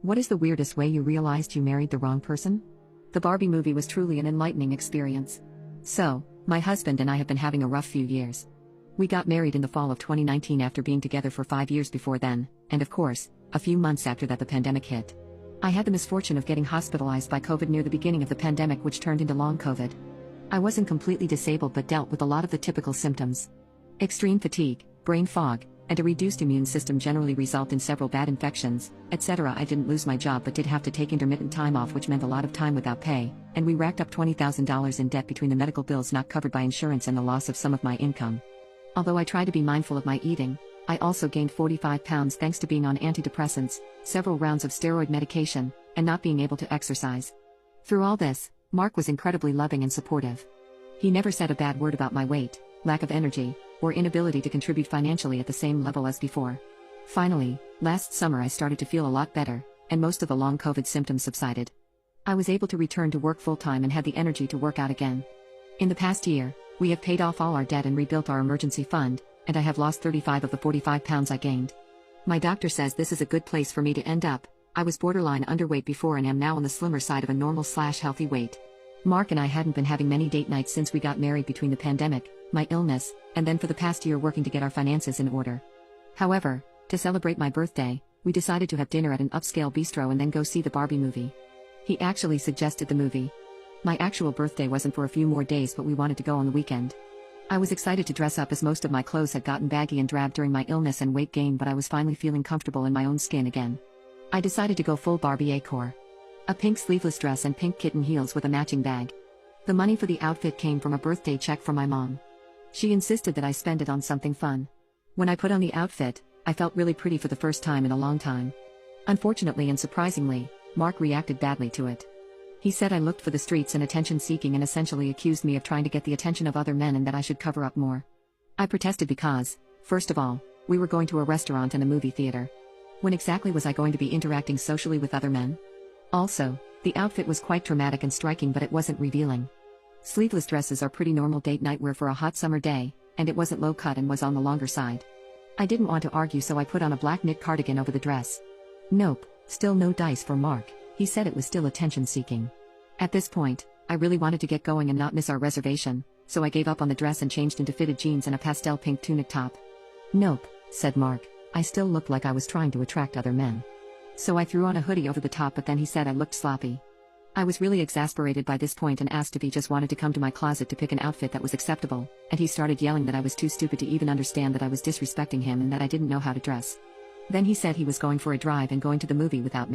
What is the weirdest way you realized you married the wrong person? The Barbie movie was truly an enlightening experience. So, my husband and I have been having a rough few years. We got married in the fall of 2019 after being together for 5 years before then, and of course, a few months after that the pandemic hit. I had the misfortune of getting hospitalized by COVID near the beginning of the pandemic, which turned into long COVID. I wasn't completely disabled but dealt with a lot of the typical symptoms. Extreme fatigue, brain fog, and a reduced immune system generally result in several bad infections, etc. I didn't lose my job but did have to take intermittent time off, which meant a lot of time without pay, and we racked up $20,000 in debt between the medical bills not covered by insurance and the loss of some of my income. Although I try to be mindful of my eating, I also gained 45 pounds thanks to being on antidepressants, several rounds of steroid medication, and not being able to exercise. Through all this, Mark was incredibly loving and supportive. He never said a bad word about my weight, lack of energy, or inability to contribute financially at the same level as before. Finally, last summer I started to feel a lot better, and most of the long COVID symptoms subsided. I was able to return to work full-time and had the energy to work out again. In the past year, we have paid off all our debt and rebuilt our emergency fund, and I have lost 35 of the 45 pounds I gained. My doctor says this is a good place for me to end up. I was borderline underweight before and am now on the slimmer side of a normal/healthy weight. Mark and I hadn't been having many date nights since we got married between the pandemic, my illness, and then for the past year working to get our finances in order. However, to celebrate my birthday, we decided to have dinner at an upscale bistro and then go see the Barbie movie. He actually suggested the movie. My actual birthday wasn't for a few more days, but we wanted to go on the weekend. I was excited to dress up as most of my clothes had gotten baggy and drab during my illness and weight gain, but I was finally feeling comfortable in my own skin again. I decided to go full Barbie decor. A pink sleeveless dress and pink kitten heels with a matching bag. The money for the outfit came from a birthday check from my mom. She insisted that I spend it on something fun. When I put on the outfit, I felt really pretty for the first time in a long time. Unfortunately and surprisingly, Mark reacted badly to it. He said I looked for the streets and attention-seeking and essentially accused me of trying to get the attention of other men and that I should cover up more. I protested because, first of all, we were going to a restaurant and a movie theater. When exactly was I going to be interacting socially with other men? Also, the outfit was quite dramatic and striking, but it wasn't revealing. Sleeveless dresses are pretty normal date night wear for a hot summer day, and it wasn't low cut and was on the longer side. I didn't want to argue, so I put on a black knit cardigan over the dress. Nope, still no dice for Mark. He said it was still attention-seeking. At this point, I really wanted to get going and not miss our reservation, so I gave up on the dress and changed into fitted jeans and a pastel pink tunic top. Nope, said Mark, I still looked like I was trying to attract other men. So I threw on a hoodie over the top, but then he said I looked sloppy. I was really exasperated by this point and asked if he just wanted to come to my closet to pick an outfit that was acceptable, and he started yelling that I was too stupid to even understand that I was disrespecting him and that I didn't know how to dress. Then he said he was going for a drive and going to the movie without me.